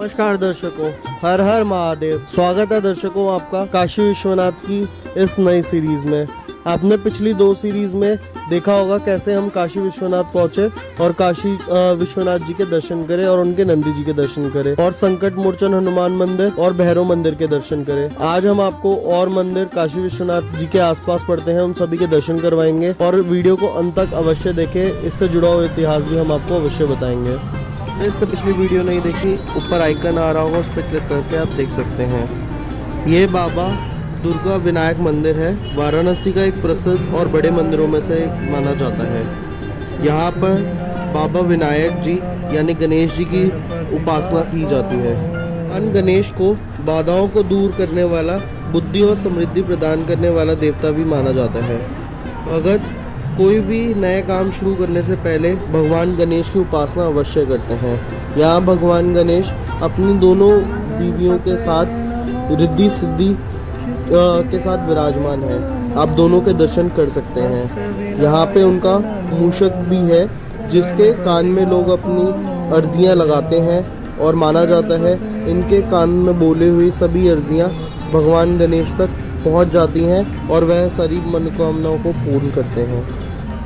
नमस्कार दर्शकों, हर हर महादेव। स्वागत है दर्शकों आपका काशी विश्वनाथ की इस नई सीरीज में। आपने पिछली दो सीरीज में देखा होगा कैसे हम काशी विश्वनाथ पहुंचे और काशी विश्वनाथ जी के दर्शन करे और उनके नंदी जी के दर्शन करे और संकट मोचन हनुमान मंदिर और भैरव मंदिर के दर्शन करे। आज हम आपको और मंदिर काशी विश्वनाथ जी के आसपास पड़ते हैं उन सभी के दर्शन करवाएंगे और वीडियो को अंत तक अवश्य देखें, इससे जुड़ा हुआ इतिहास भी हम आपको अवश्य बताएंगे। इससे पिछली वीडियो नहीं देखी, ऊपर आइकन आ रहा होगा, उस पर क्लिक करके आप देख सकते हैं। ये बाबा दुर्गा विनायक मंदिर है, वाराणसी का एक प्रसिद्ध और बड़े मंदिरों में से एक माना जाता है। यहाँ पर बाबा विनायक जी यानी गणेश जी की उपासना की जाती है। भगवान गणेश को बाधाओं को दूर करने वाला, बुद्धि और समृद्धि प्रदान करने वाला देवता भी माना जाता है। भगत कोई भी नए काम शुरू करने से पहले भगवान गणेश की उपासना अवश्य करते हैं। यहाँ भगवान गणेश अपनी दोनों बीवियों के साथ रिद्धि सिद्धि के साथ विराजमान है। आप दोनों के दर्शन कर सकते हैं। यहाँ पे उनका मूषक भी है जिसके कान में लोग अपनी अर्जियाँ लगाते हैं और माना जाता है इनके कान में बोले हुई सभी अर्जियाँ भगवान गणेश तक पहुँच जाती हैं और वह सारी मनोकामनाओं को पूर्ण करते हैं।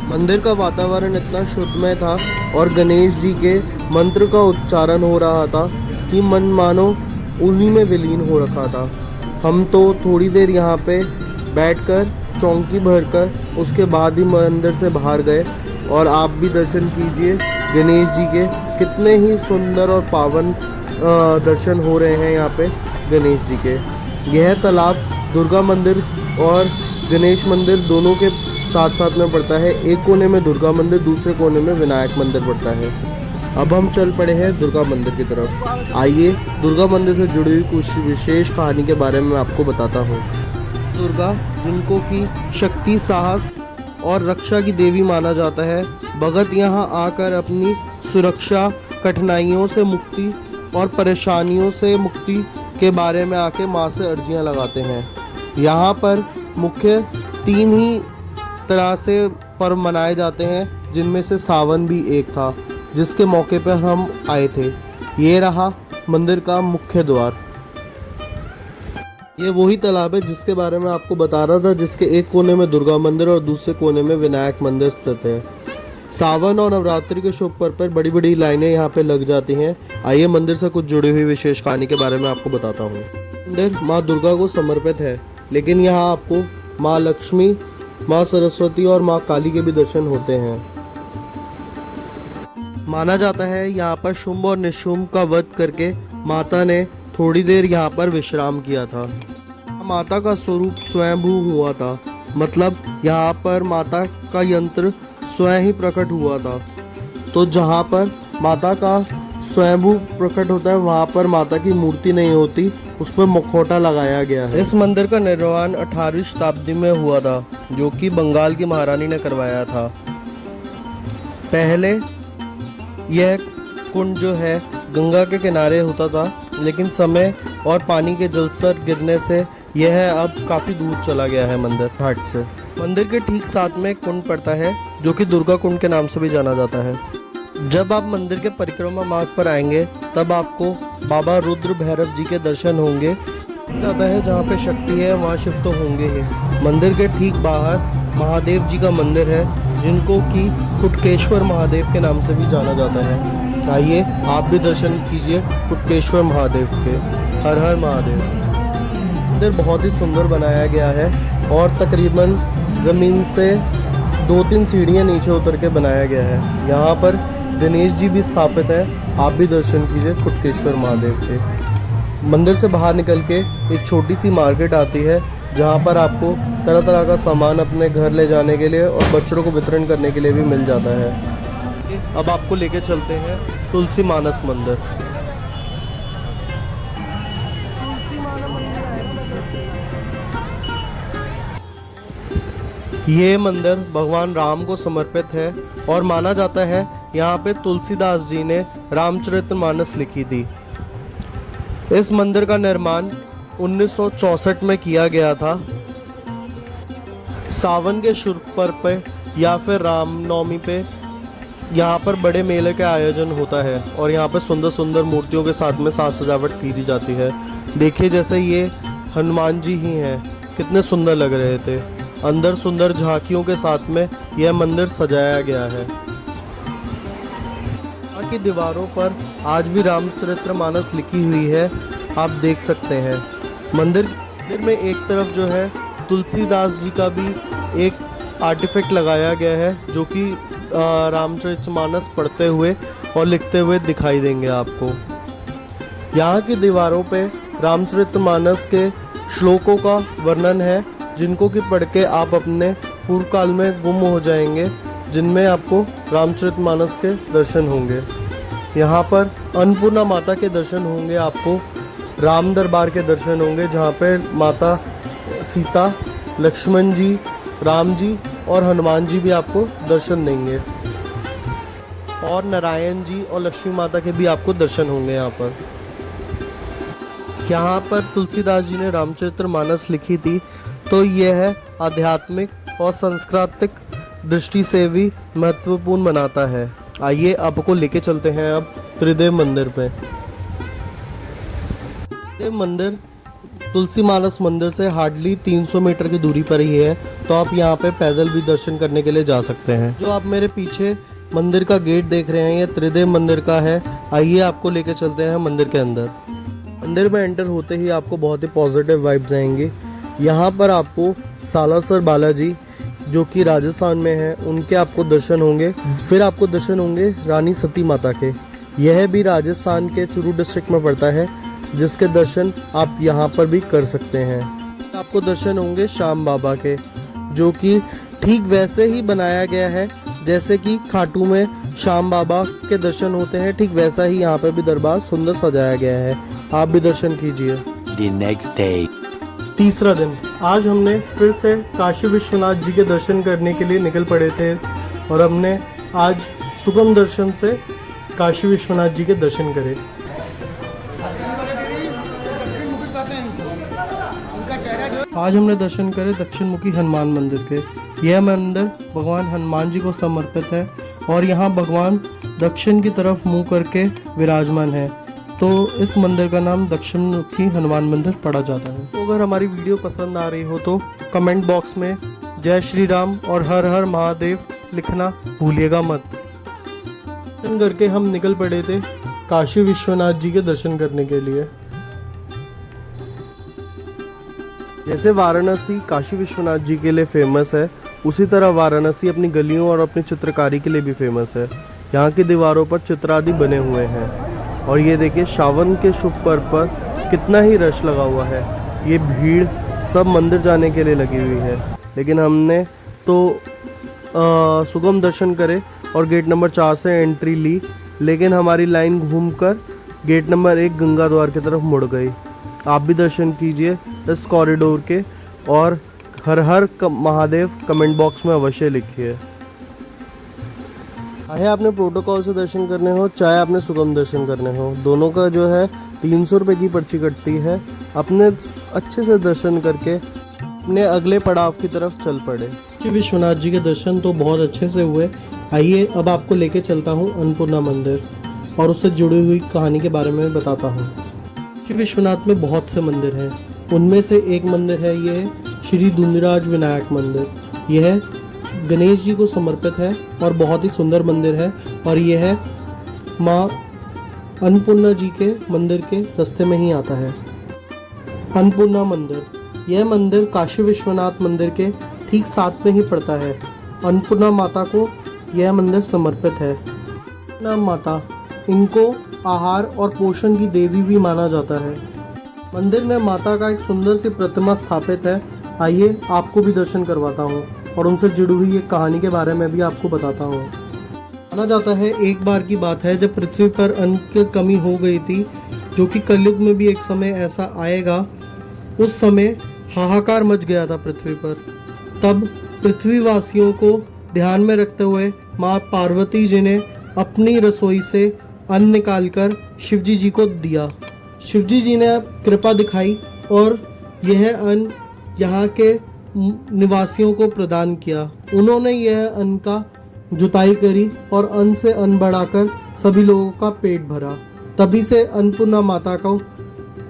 मंदिर का वातावरण इतना शुद्धमय था और गणेश जी के मंत्र का उच्चारण हो रहा था कि मन मानो उन्हीं में विलीन हो रखा था। हम तो थोड़ी देर यहाँ पे बैठकर चौंकी भरकर उसके बाद ही मंदिर से बाहर गए और आप भी दर्शन कीजिए गणेश जी के। कितने ही सुंदर और पावन दर्शन हो रहे हैं यहाँ पे गणेश जी के। यह तालाब दुर्गा मंदिर और गणेश मंदिर दोनों के साथ साथ में पड़ता है। एक कोने में दुर्गा मंदिर, दूसरे कोने में विनायक मंदिर पड़ता है। अब हम चल पड़े हैं दुर्गा मंदिर की तरफ। आइए दुर्गा मंदिर से जुड़ी हुई कुछ विशेष कहानी के बारे में आपको बताता हूँ। दुर्गा, जिनको की शक्ति, साहस और रक्षा की देवी माना जाता है, भगत यहाँ आकर अपनी सुरक्षा, कठिनाइयों से मुक्ति और परेशानियों से मुक्ति के बारे में आके माँ से अर्जियाँ लगाते हैं। यहाँ पर मुख्य 3 ही तरह से पर्व मनाए जाते हैं, जिनमें से सावन भी एक था जिसके मौके पर हम आए थे। ये रहा मंदिर का मुख्य द्वार। ये वही तालाब है जिसके बारे में आपको बता रहा था, जिसके एक कोने में दुर्गा मंदिर और दूसरे कोने में विनायक मंदिर स्थित है। सावन और नवरात्रि के शुभ पर्व पर बड़ी बड़ी लाइनें यहाँ पे लग जाती हैं। आइए मंदिर से कुछ जुड़ी हुई विशेष कहानी के बारे में आपको बताता हूँ। मंदिर माँ दुर्गा को समर्पित है, लेकिन यहाँ आपको माँ लक्ष्मी, माँ सरस्वती और माँ काली के भी दर्शन होते हैं। माना जाता है यहाँ पर शुंभ और निशुंभ का वध करके माता ने थोड़ी देर यहाँ पर विश्राम किया था। माता का स्वरूप स्वयंभू हुआ था, मतलब यहाँ पर माता का यंत्र स्वयं ही प्रकट हुआ था। तो जहाँ पर माता का स्वयंभू प्रकट होता है वहाँ पर माता की मूर्ति नहीं होती, उस पर मुखौटा लगाया गया है। इस मंदिर का निर्माण 18वीं शताब्दी में हुआ था, जो कि बंगाल की महारानी ने करवाया था। पहले यह कुंड जो है गंगा के किनारे होता था, लेकिन समय और पानी के जलस्तर गिरने से यह अब काफ़ी दूर चला गया है मंदिर घाट से। मंदिर के ठीक साथ में एक कुंड पड़ता है जो कि दुर्गा कुंड के नाम से भी जाना जाता है। जब आप मंदिर के परिक्रमा मार्ग पर आएंगे तब आपको बाबा रुद्र भैरव जी के दर्शन होंगे। जाता है जहाँ पे शक्ति है वहाँ शिव तो होंगे ही। मंदिर के ठीक बाहर महादेव जी का मंदिर है, जिनको कि कुटकेश्वर महादेव के नाम से भी जाना जाता है। आइए आप भी दर्शन कीजिए कुटकेश्वर महादेव के। हर हर महादेव। मंदिर बहुत ही सुंदर बनाया गया है और तकरीबन ज़मीन से 2-3 सीढ़ियाँ नीचे उतर के बनाया गया है। यहाँ पर गणेश जी भी स्थापित है। आप भी दर्शन कीजिए कुटकेश्वर महादेव के। मंदिर से बाहर निकल के एक छोटी सी मार्केट आती है, जहाँ पर आपको तरह तरह का सामान अपने घर ले जाने के लिए और बच्चों को वितरण करने के लिए भी मिल जाता है। अब आपको लेके चलते हैं तुलसी मानस मंदिर। ये मंदिर भगवान राम को समर्पित है और माना जाता है यहाँ पे तुलसीदास जी ने रामचरितमानस लिखी थी। इस मंदिर का निर्माण 1964 में किया गया था। सावन के शुभ पर्व पे या फिर रामनवमी पे यहाँ पर बड़े मेले का आयोजन होता है और यहाँ पर सुंदर सुंदर मूर्तियों के साथ में साज सजावट की दी जाती है। देखिए जैसे ये हनुमान जी ही हैं, कितने सुंदर लग रहे थे। अंदर सुंदर झांकियों के साथ में यह मंदिर सजाया गया है। यहाँ की दीवारों पर आज भी रामचरितमानस लिखी हुई है, आप देख सकते हैं। मंदिर में एक तरफ जो है तुलसीदास जी का भी एक आर्टिफैक्ट लगाया गया है, जो कि रामचरितमानस पढ़ते हुए और लिखते हुए दिखाई देंगे आपको। यहाँ की दीवारों पे रामचरितमानस के श्लोकों का वर्णन है, जिनको कि पढ़ के आप अपने पूर्व काल में गुम हो जाएंगे, जिनमें आपको रामचरितमानस के दर्शन होंगे। यहाँ पर अन्नपूर्णा माता के दर्शन होंगे, आपको राम दरबार के दर्शन होंगे, जहाँ पे माता सीता, लक्ष्मण जी, राम जी और हनुमान जी भी आपको दर्शन देंगे, और नारायण जी और लक्ष्मी माता के भी आपको दर्शन होंगे। यहाँ पर तुलसीदास जी ने रामचरितमानस लिखी थी, तो यह है आध्यात्मिक और सांस्कृतिक दृष्टि से भी महत्वपूर्ण बनाता है। आइए आपको लेके चलते हैं अब त्रिदेव मंदिर पे। त्रिदेव मंदिर तुलसी मानस मंदिर से हार्डली 300 मीटर की दूरी पर ही है, तो आप यहाँ पे पैदल भी दर्शन करने के लिए जा सकते हैं। जो आप मेरे पीछे मंदिर का गेट देख रहे हैं, ये त्रिदेव मंदिर का है। आइए आपको लेके चलते हैं मंदिर के अंदर। मंदिर में एंटर होते ही आपको बहुत ही पॉजिटिव वाइब्स आएंगी। यहाँ पर आपको सालासर बालाजी, जो कि राजस्थान में है, उनके आपको दर्शन होंगे। फिर आपको दर्शन होंगे रानी सती माता के, यह भी राजस्थान के चुरू डिस्ट्रिक्ट में पड़ता है, जिसके दर्शन आप यहाँ पर भी कर सकते हैं। आपको दर्शन होंगे श्याम बाबा के, जो कि ठीक वैसे ही बनाया गया है जैसे कि खाटू में श्याम बाबा के दर्शन होते हैं, ठीक वैसा ही यहाँ पे भी दरबार सुंदर सजाया गया है। आप भी दर्शन कीजिए। The next day. तीसरा दिन, आज हमने फिर से काशी विश्वनाथ जी के दर्शन करने के लिए निकल पड़े थे, और हमने आज सुगम दर्शन से काशी विश्वनाथ जी के दर्शन करे। आज हमने दर्शन करे दक्षिण मुखी हनुमान मंदिर के। यह मंदिर भगवान हनुमान जी को समर्पित है, और यहाँ भगवान दक्षिण की तरफ मुंह करके विराजमान है, तो इस मंदिर का नाम दक्षिण मुखी हनुमान मंदिर पड़ा जाता है। तो अगर हमारी वीडियो पसंद आ रही हो तो कमेंट बॉक्स में जय श्री राम और हर हर महादेव लिखना भूलिएगा मत। दर्शन करके हम निकल पड़े थे काशी विश्वनाथ जी के दर्शन करने के लिए। जैसे वाराणसी काशी विश्वनाथ जी के लिए फेमस है, उसी तरह वाराणसी अपनी गलियों और अपनी चित्रकारी के लिए भी फेमस है। यहाँ की दीवारों पर चित्र आदि बने हुए हैं, और ये देखिए सावन के शुभ पर्व पर कितना ही रश लगा हुआ है। ये भीड़ सब मंदिर जाने के लिए लगी हुई है, लेकिन हमने तो सुगम दर्शन करे और गेट नंबर 4 से एंट्री ली, लेकिन हमारी लाइन घूमकर गेट नंबर 1 गंगा द्वार की तरफ मुड़ गई। आप भी दर्शन कीजिए इस कॉरिडोर के, और हर हर महादेव कमेंट बॉक्स में अवश्य लिखिए। चाहे आपने प्रोटोकॉल से दर्शन करने हो, चाहे आपने सुगम दर्शन करने हो, दोनों का जो है 300 रुपये की पर्ची कटती है। अपने अच्छे से दर्शन करके अपने अगले पड़ाव की तरफ चल पड़े। श्री विश्वनाथ जी के दर्शन तो बहुत अच्छे से हुए। आइए अब आपको लेके चलता हूँ अन्नपूर्णा मंदिर और उससे जुड़ी हुई कहानी के बारे में बताता हूँ। श्री विश्वनाथ में बहुत से मंदिर हैं, उनमें से एक मंदिर है ये श्री धुंधराज विनायक मंदिर। यह गणेश जी को समर्पित है और बहुत ही सुंदर मंदिर है, और यह है माँ अन्नपूर्णा जी के मंदिर के रास्ते में ही आता है। अन्नपूर्णा मंदिर, यह मंदिर काशी विश्वनाथ मंदिर के ठीक साथ में ही पड़ता है। अन्नपूर्णा माता को यह मंदिर समर्पित है। अन्नपूर्णा माता, इनको आहार और पोषण की देवी भी माना जाता है। मंदिर में माता का एक सुंदर सी प्रतिमा स्थापित है। आइए आपको भी दर्शन करवाता हूँ और उनसे जुड़ी हुई एक कहानी के बारे में भी आपको बताता हूँ। माना जाता है एक बार की बात है जब पृथ्वी पर अन्न की कमी हो गई थी, जो कि कलयुग में भी एक समय ऐसा आएगा। उस समय हाहाकार मच गया था पृथ्वी पर। तब पृथ्वीवासियों को ध्यान में रखते हुए माँ पार्वती जी ने अपनी रसोई से अन्न निकालकर शिवजी जी को दिया। शिवजी जी ने कृपा दिखाई और यह अन्न यहाँ के निवासियों को प्रदान किया। उन्होंने यह अन्न का जुताई करी और अन्न से अन्न बढ़ाकर सभी लोगों का पेट भरा। तभी से अन्नपूर्णा माता को,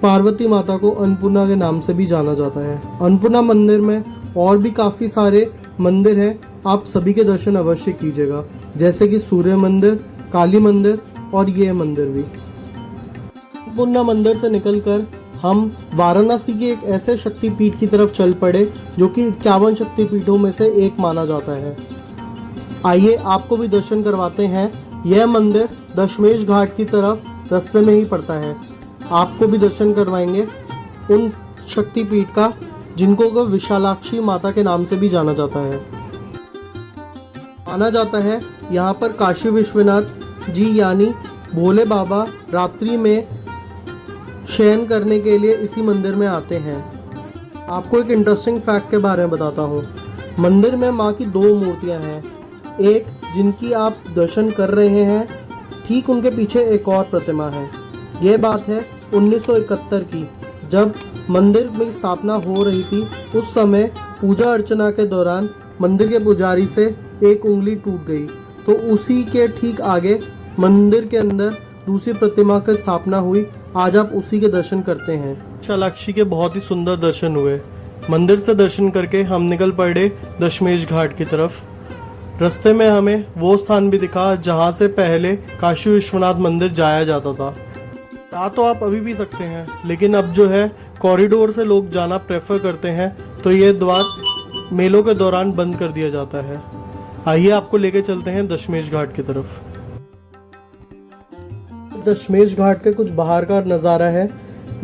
पार्वती माता को अन्नपूर्णा के नाम से भी जाना जाता है। अन्नपूर्णा मंदिर में और भी काफ़ी सारे मंदिर हैं, आप सभी के दर्शन अवश्य कीजिएगा, जैसे कि सूर्य मंदिर, काली मंदिर और ये मंदिर भी। अन्नपूर्णा मंदिर से निकलकर हम वाराणसी के एक ऐसे शक्तिपीठ की तरफ चल पड़े जो कि 51 शक्तिपीठों में से एक माना जाता है। आइए आपको भी दर्शन करवाते हैं। यह मंदिर दशमेश घाट की तरफ रास्ते में ही पड़ता है। आपको भी दर्शन करवाएंगे उन शक्तिपीठ का जिनको विशालाक्षी माता के नाम से भी जाना जाता है। माना जाता है यहाँ पर काशी विश्वनाथ जी यानी भोले बाबा रात्रि में शयन करने के लिए इसी मंदिर में आते हैं। आपको एक इंटरेस्टिंग फैक्ट के बारे में बताता हूँ। मंदिर में माँ की 2 मूर्तियाँ हैं। एक जिनकी आप दर्शन कर रहे हैं, ठीक उनके पीछे एक और प्रतिमा है। ये बात है 1971 की, जब मंदिर में स्थापना हो रही थी। उस समय पूजा अर्चना के दौरान मंदिर के पुजारी से एक उंगली टूट गई, तो उसी के ठीक आगे मंदिर के अंदर दूसरी प्रतिमा की स्थापना हुई। आज आप उसी के दर्शन करते हैं। विशालाक्षी के बहुत ही सुंदर दर्शन हुए। मंदिर से दर्शन करके हम निकल पड़े दशमेश घाट की तरफ। रास्ते में हमें वो स्थान भी दिखा जहाँ से पहले काशी विश्वनाथ मंदिर जाया जाता था। जा तो आप अभी भी सकते हैं, लेकिन अब जो है कॉरिडोर से लोग जाना प्रेफर करते हैं, तो ये द्वार मेलों के दौरान बंद कर दिया जाता है। आइए आपको लेके चलते हैं दशमेश घाट की तरफ। दशमेश घाट के कुछ बाहर का नज़ारा है।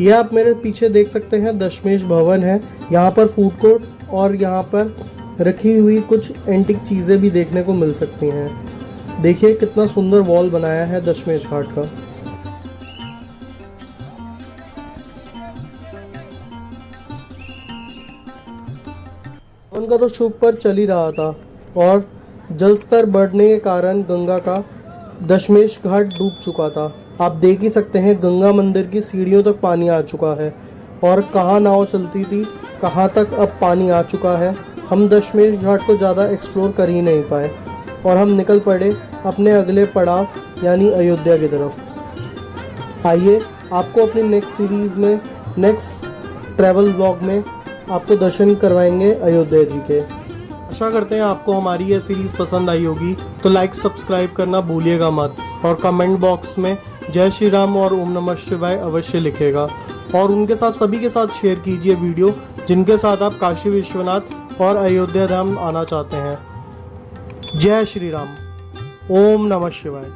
यह आप मेरे पीछे देख सकते हैं दशमेश भवन है। यहाँ पर फूड कोर्ट और यहाँ पर रखी हुई कुछ एंटिक चीज़ें भी देखने को मिल सकती हैं। देखिए कितना सुंदर वॉल बनाया है दशमेश घाट का। उनका तो शुभ पर चल ही रहा था और जल स्तर बढ़ने के कारण गंगा का दशमेश घाट डूब चुका था। आप देख ही सकते हैं गंगा मंदिर की सीढ़ियों तक पानी आ चुका है और कहाँ नाव चलती थी, कहाँ तक अब पानी आ चुका है। हम दशमेश घाट को ज़्यादा एक्सप्लोर कर ही नहीं पाए और हम निकल पड़े अपने अगले पड़ाव यानी अयोध्या की तरफ। आइए आपको अपनी नेक्स्ट सीरीज़ में, नेक्स्ट ट्रैवल व्लॉग में आपको दर्शन करवाएंगे अयोध्या जी के। आशा करते हैं आपको हमारी यह सीरीज़ पसंद आई होगी, तो लाइक सब्सक्राइब करना भूलिएगा मत और कमेंट बॉक्स में जय श्री राम और ओम नमः शिवाय अवश्य लिखेगा और उनके साथ सभी के साथ शेयर कीजिए वीडियो जिनके साथ आप काशी विश्वनाथ और अयोध्या धाम आना चाहते हैं। जय श्री राम, ओम नमः शिवाय।